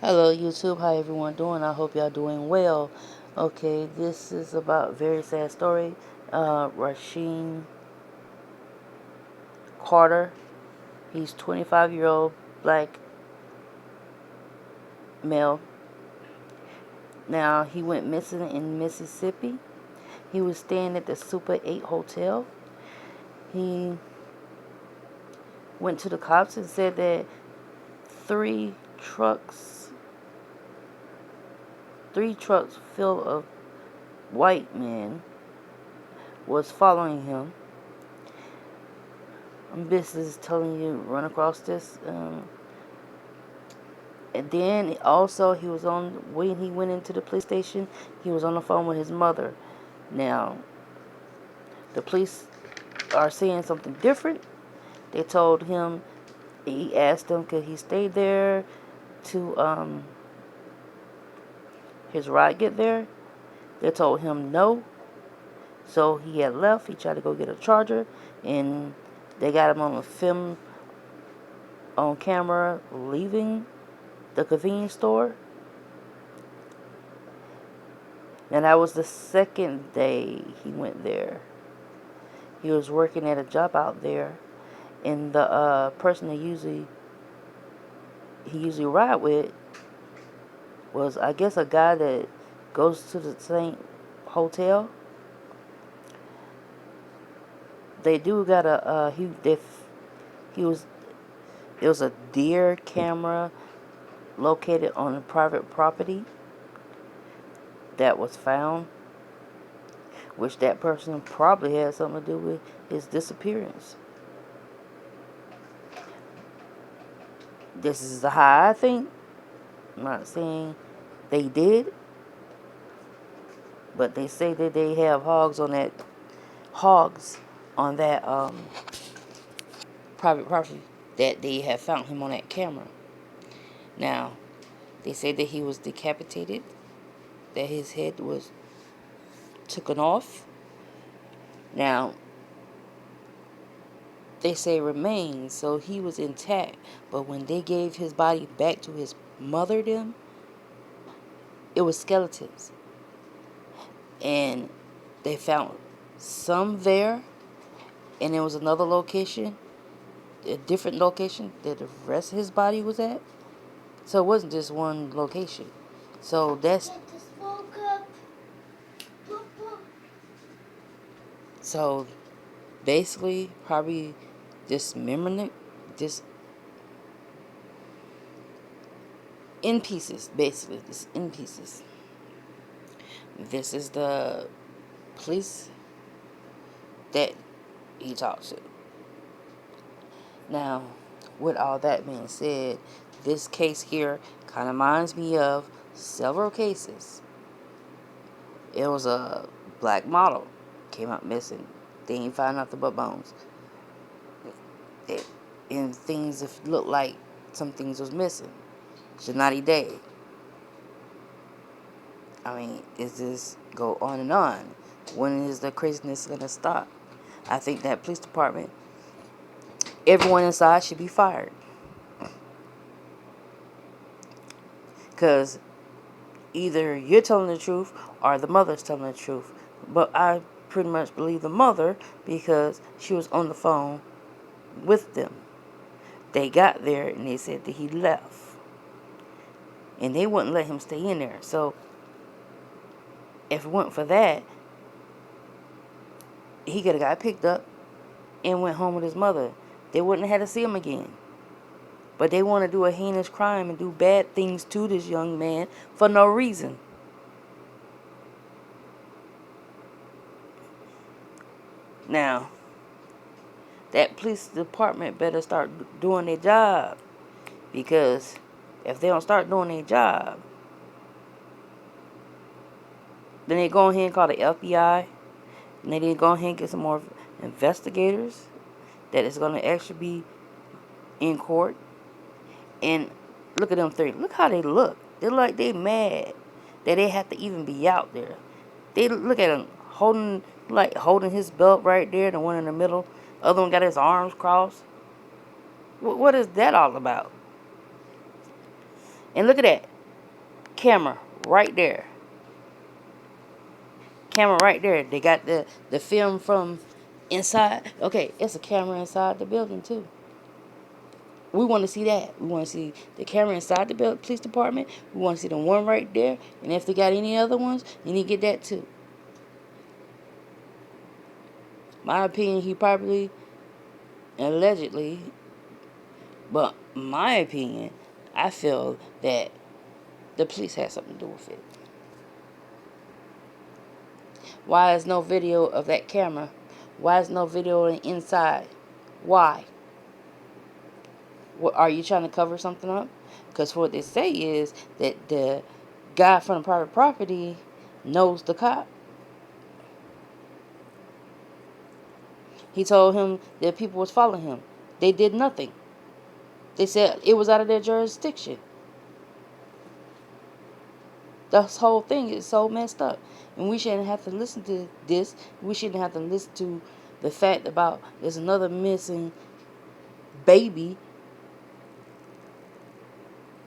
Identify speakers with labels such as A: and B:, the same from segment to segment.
A: Hello YouTube, how everyone doing? I hope y'all doing well. Okay, this is about a very sad story. RASHEEM Carter, he's 25-year-old black male. Now, he went missing in Mississippi. He was staying at the Super 8 Hotel. He went to the cops and said that three trucks, three trucks full of white men was following him. This is telling you run across this. And then also when he went into the police station, he was on the phone with his mother. Now, the police are saying something different. They told him, he asked them could he stay there to his ride get there. They told him no. So he had left. He tried to go get a charger, and they got him on a film on camera leaving the convenience store. And that was the second day he went there. He was working at a job out there, and the person he usually ride with was, I guess, a guy that goes to the same hotel. They do got a he was there was a deer camera located on a private property that was found, which that person probably had something to do with his disappearance. This is how I think. I'm not saying they did, but they say that they have hogs on that private property that they have found him on that camera. Now, they say that he was decapitated, that his head was taken off. Now, they say remains, so he was intact, but when they gave his body back to his mother, it was skeletons. And they found some there, and there was another location, a different location that the rest of his body was at. So it wasn't just one location. So so basically probably dismembering it, just in pieces, basically, just in pieces. This is the police that he talked to. Now, with all that being said, this case here kind of reminds me of several cases. It was a black model came out missing. They ain't find nothing but bones. And things looked like some things was missing. Janati Day. I mean, is this go on and on? When is the craziness gonna stop? I think that police department, everyone inside should be fired. Because either you're telling the truth or the mother's telling the truth. But I pretty much believe the mother because she was on the phone with them. They got there and they said that he left. And they wouldn't let him stay in there. So if it weren't for that, he could have got picked up and went home with his mother. They wouldn't have had to see him again. But they want to do a heinous crime and do bad things to this young man for no reason. Now, that police department better start doing their job. Because if they don't start doing their job, then they go ahead and call the FBI. And they go ahead and get some more investigators that is going to actually be in court. And look at them three. Look how they look. They look like they mad that they have to even be out there. They look at him holding his belt right there. The one in the middle. The other one got his arms crossed. What is that all about? And look at that. camera right there. Camera right there. They got the film from inside. Okay, it's a camera inside the building too. We want to see that. We want to see the camera inside the police department. We want to see the one right there. And if they got any other ones, you need to get that too. My opinion, he probably, allegedly, but my opinion, I feel that the police had something to do with it. Why is no video of that camera? Why is no video on the inside? Why? What, are you trying to cover something up? Because what they say is that the guy from the private property knows the cop. He told him that people was following him. They did nothing. They said it was out of their jurisdiction. This whole thing is so messed up. And we shouldn't have to listen to this. We shouldn't have to listen to the fact about there's another missing baby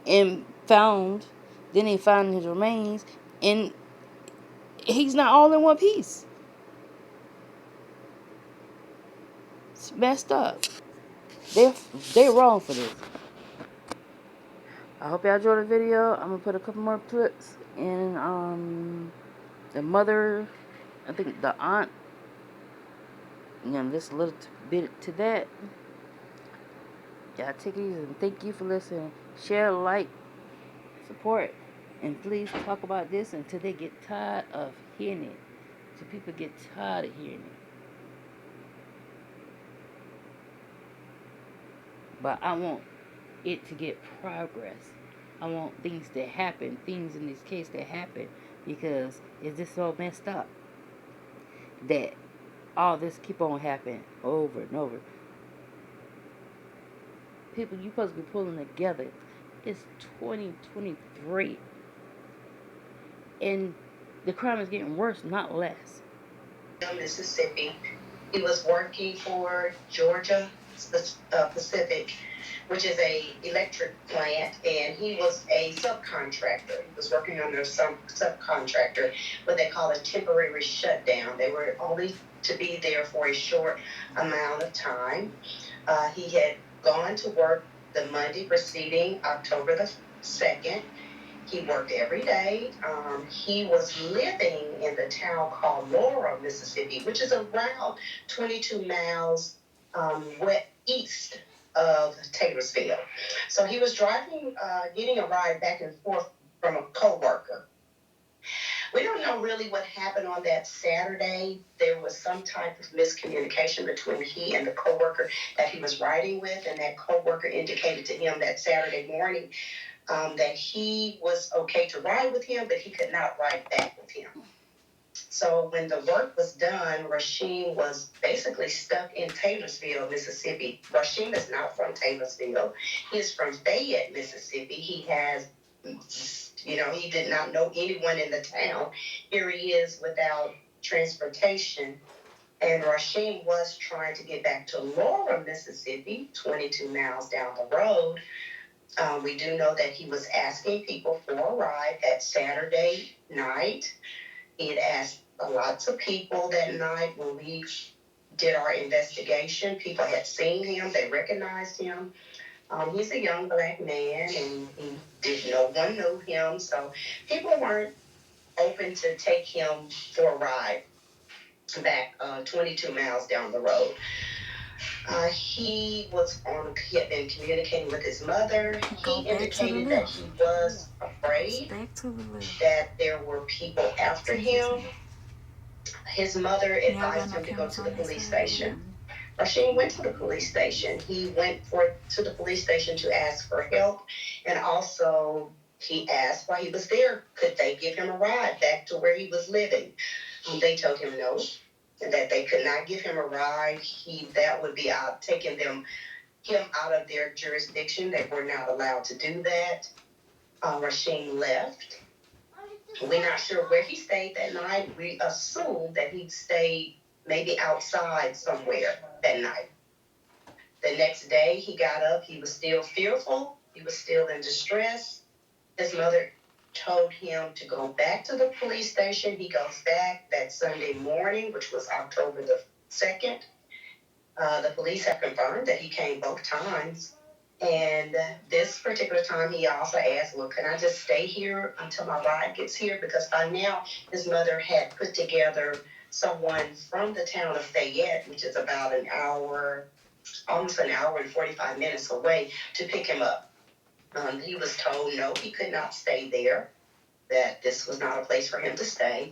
A: and found. Then they found his remains. And he's not all in one piece. It's messed up. They're wrong for this. I hope y'all enjoyed the video. I'm gonna put a couple more clips in the mother, I think the aunt, just a little bit to that. Y'all take it easy and thank you for listening. Share, like, support, and please talk about this until they get tired of hearing it. Till people get tired of hearing it. But I want it to get progress. I want things to happen, things in this case that happen, because it's just so messed up that all this keep on happening over and over. People, you supposed to be pulling together. It's 2023, and the crime is getting worse, not less. Mississippi. He was working for Georgia Pacific, which is a electric plant, and he was a subcontractor. He was working under some subcontractor, what they call a temporary shutdown. They were only to be there for a short amount of time. He had gone to work the Monday preceding October the 2nd. He worked every day. He was living in the town called Laura, Mississippi, which is around 22 miles east of Taylorsville. So he was driving, getting a ride back and forth from a coworker. We don't know really what happened on that Saturday. There was some type of miscommunication between he and the coworker that he was riding with, and that coworker indicated to him that Saturday morning that he was okay to ride with him, but he could not ride back with him. So when the work was done, RASHEEM was basically stuck in Taylorsville, Mississippi. RASHEEM is not from Taylorsville. He's from Fayette, Mississippi. He has, he did not know anyone in the town. Here he is without transportation. And RASHEEM was trying to get back to Laura, Mississippi, 22 miles down the road. We do know that he was asking people for a ride that Saturday night. He had asked lots of people that night when we did our investigation. People had seen him, they recognized him. He's a young black man, and no one knew him, so people weren't open to take him for a ride back 22 miles down the road. He had been communicating with his mother. He indicated that he was afraid that there were people after him. His mother advised him to go to the police station. RASHEEM went to the police station. He went to the police station to ask for help, and also he asked while he was there, could they give him a ride back to where he was living? They told him no, that they could not give him a ride. That would be taking him out of their jurisdiction. They were not allowed to do that. RASHEEM left. We're not sure where he stayed that night. We assume that he stayed maybe outside somewhere that night. The next day he got up. He was still fearful. He was still in distress. His mother
B: told him to go back to the police station. He goes back that Sunday morning, which was October the 2nd. The police have confirmed that he came both times. And this particular time, he also asked, well, can I just stay here until my ride gets here? Because by now, his mother had put together someone from the town of Fayette, which is about an hour, almost an hour and 45 minutes away, to pick him up. He was told no, he could not stay there, that this was not a place for him to stay.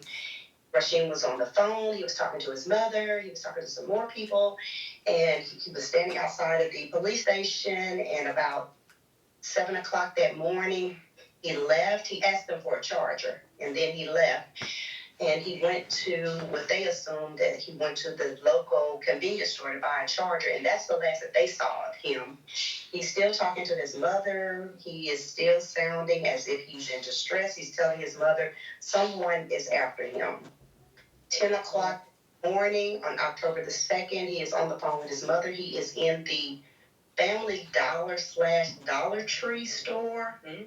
B: Rasheem was on the phone. He was talking to his mother. He was talking to some more people. And he was standing outside of the police station. And about 7 o'clock that morning, he left. He asked them for a charger. And then he left. And he went to what they assumed that he went to the local convenience store to buy a charger. And that's the last that they saw of him. He's still talking to his mother. He is still sounding as if he's in distress. He's telling his mother someone is after him. 10 o'clock morning on October the 2nd, he is on the phone with his mother. He is in the Family Dollar / Dollar Tree store. Mm-hmm.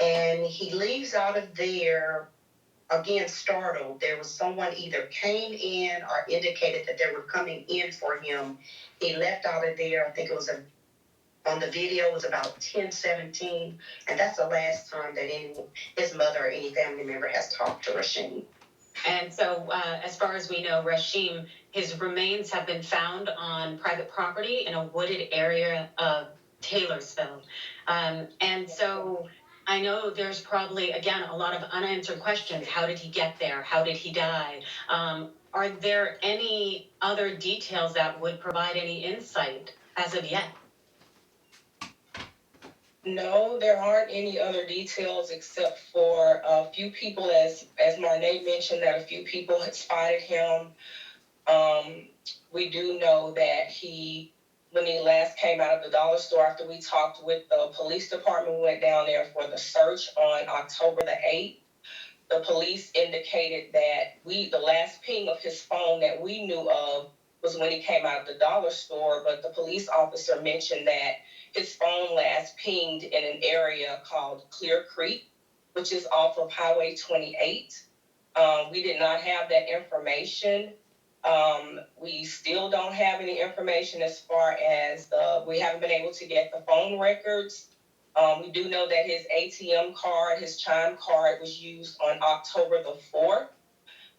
B: And he leaves out of there, again, startled. There was someone either came in or indicated that they were coming in for him. He left out of there, I think it was on the video, it was about 10:17. And that's the last time that his mother or any family member has talked to Rasheem.
C: And so, as far as we know, Rasheem, his remains have been found on private property in a wooded area of Taylorsville. And so I know there's probably, again, a lot of unanswered questions. How did he get there? How did he die? Are there any other details that would provide any insight as of yet?
B: No, there aren't any other details except for a few people, as Marnay mentioned, that a few people had spotted him. We do know that when he last came out of the dollar store, after we talked with the police department, we went down there for the search on October the 8th. The police indicated that the last ping of his phone that we knew of was when he came out of the dollar store, but the police officer mentioned that his phone last pinged in an area called Clear Creek, which is off of Highway 28. We did not have that information. We still don't have any information as far as we haven't been able to get the phone records. We do know that his ATM card, his Chime card, was used on October the 4th.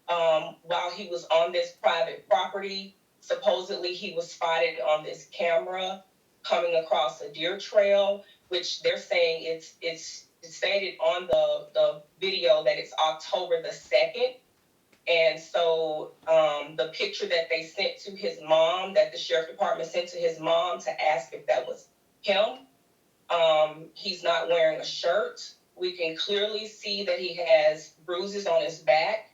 B: While he was on this private property, supposedly he was spotted on this camera coming across a deer trail, which they're saying it's stated on the video that it's October the 2nd. And so the picture that they sent to his mom, that the sheriff department sent to his mom to ask if that was him, he's not wearing a shirt. We can clearly see that he has bruises on his back,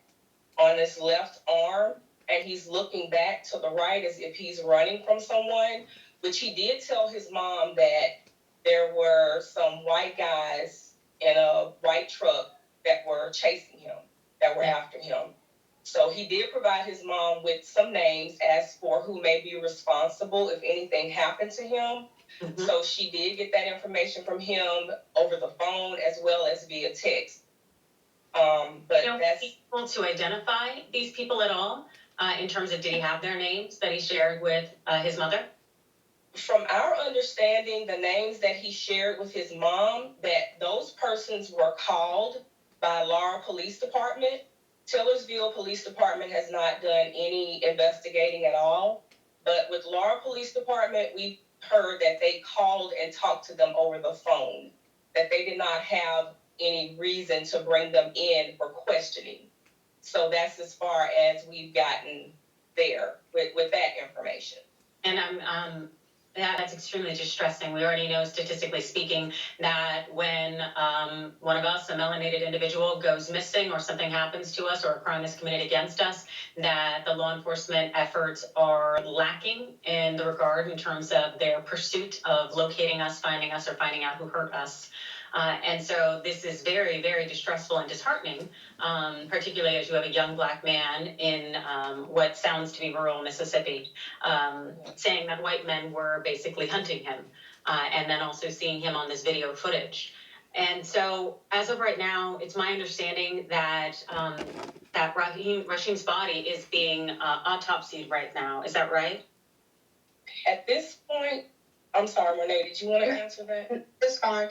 B: on his left arm, and he's looking back to the right as if he's running from someone, which he did tell his mom that there were some white guys in a white truck that were chasing him, that were after him. So he did provide his mom with some names as for who may be responsible if anything happened to him. Mm-hmm. So she did get that information from him over the phone as well as via text. But that's
C: able to identify these people at all in terms of, did he have their names that he shared with his mother?
B: From our understanding, the names that he shared with his mom, that those persons were called by Laura Police Department. Taylorsville Police Department has not done any investigating at all. But with Laura Police Department, we heard that they called and talked to them over the phone, that they did not have any reason to bring them in for questioning. So that's as far as we've gotten there with that information.
C: And that's extremely distressing. We already know, statistically speaking, that when one of us, a melanated individual, goes missing or something happens to us or a crime is committed against us, that the law enforcement efforts are lacking in the regard in terms of their pursuit of locating us, finding us, or finding out who hurt us. And so this is very, very distressful and disheartening, particularly as you have a young black man in what sounds to be rural Mississippi, saying that white men were basically hunting him, and then also seeing him on this video footage. And so, as of right now, it's my understanding that that Rasheem's body is being autopsied right now. Is that right?
B: At this point, I'm sorry, Renee, did you want to answer that?
D: That's fine.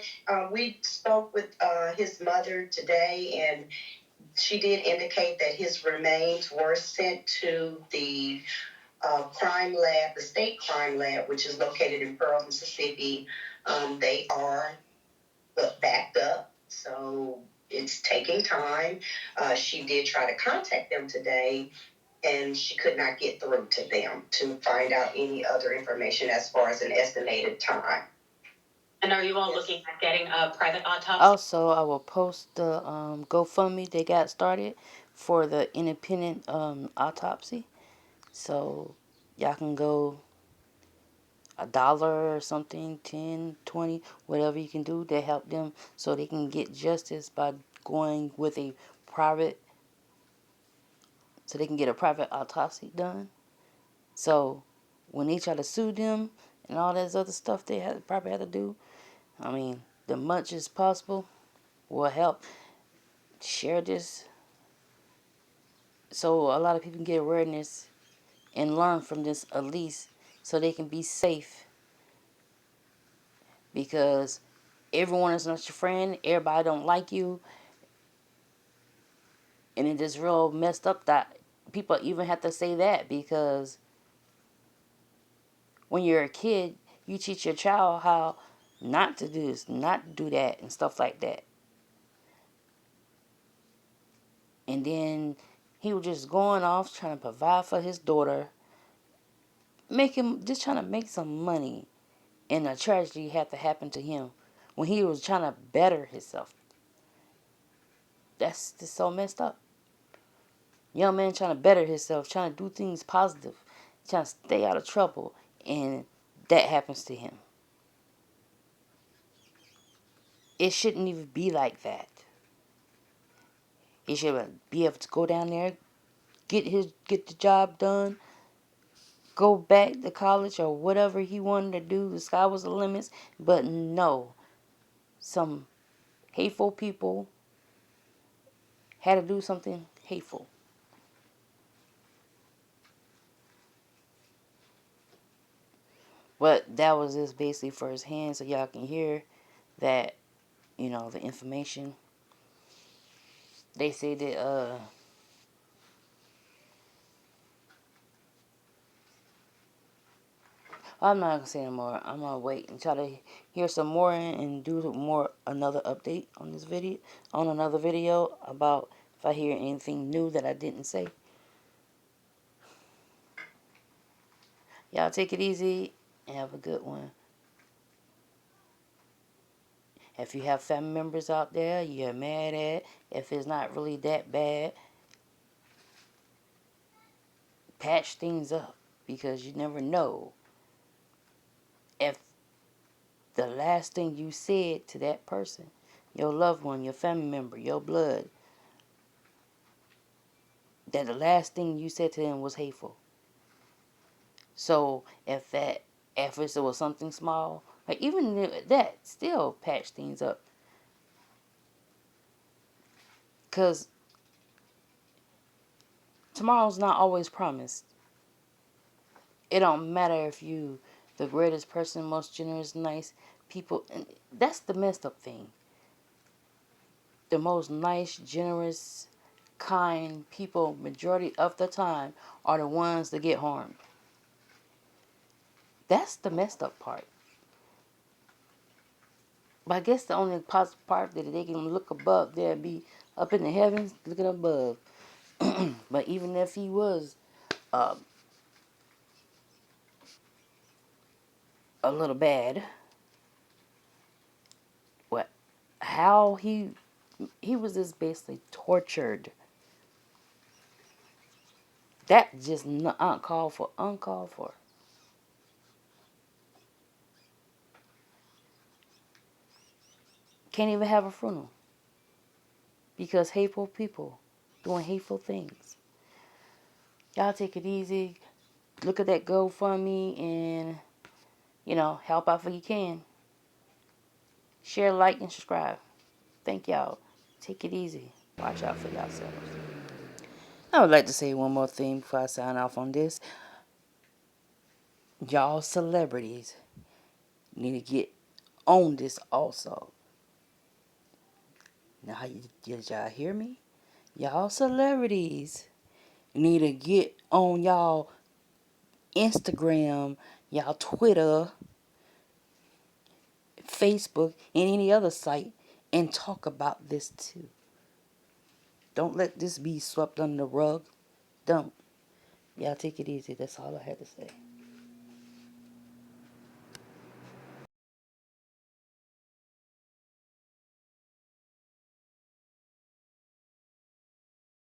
D: We spoke with his mother today, and she did indicate that his remains were sent to the crime lab, the state crime lab, which is located in Pearl, Mississippi. They are backed up, so it's taking time. She did try to contact them today, and she could not get through to them to find out any other information as far as an estimated time.
C: And are you all looking at getting a private autopsy?
A: Also, I will post the GoFundMe they got started for the independent autopsy. So y'all can go $1 or something, 10, 20, whatever you can do to help them so they can get justice by going with a private, so they can get a private autopsy done. So when they try to sue them and all that other stuff they probably have to do, I mean, the much as possible will help. Share this so a lot of people can get awareness and learn from this at least so they can be safe, because everyone is not your friend, everybody don't like you, and it is real messed up that people even have to say that, because when you're a kid you teach your child how not to do this, not to do that, and stuff like that. And then he was just going off trying to provide for his daughter, just trying to make some money, and a tragedy had to happen to him when he was trying to better himself. That's just so messed up. Young man trying to better himself, trying to do things positive, trying to stay out of trouble, and that happens to him. It shouldn't even be like that. He should be able to go down there, get the job done, go back to college or whatever he wanted to do. The sky was the limits, but no, some hateful people had to do something hateful. But that was just basically firsthand, so y'all can hear that, the information. They say that I'm not gonna say no more. I'm gonna wait and try to hear some more and do more another update on this video, on another video, about if I hear anything new that I didn't say. Y'all take it easy and have a good one. If you have family members out there you're mad at, if it's not really that bad, patch things up, because you never know if the last thing you said to that person, your loved one, your family member, your blood, that the last thing you said to them was hateful. So if it was something small, like even that, still patch things up. Because tomorrow's not always promised. It don't matter if you the greatest person, most generous, nice people. And that's the messed up thing. The most nice, generous, kind people, majority of the time, are the ones that get harmed. That's the messed up part. But I guess the only positive part that they can look above, there be up in the heavens looking above. But even if he was uh, a little bad, what, how he was just basically tortured. That just uncalled for, uncalled for. Can't even have a funeral because hateful people doing hateful things. Y'all take it easy. Look at that GoFundMe and help out if you can. Share, like, and subscribe. Thank y'all. Take it easy. Watch out for yourselves. I would like to say one more thing before I sign off on this. Y'all celebrities need to get on this also. Now, did y'all hear me? Y'all celebrities need to get on y'all Instagram, y'all Twitter, Facebook, and any other site and talk about this too. Don't let this be swept under the rug. Don't. Y'all take it easy. That's all I had to say.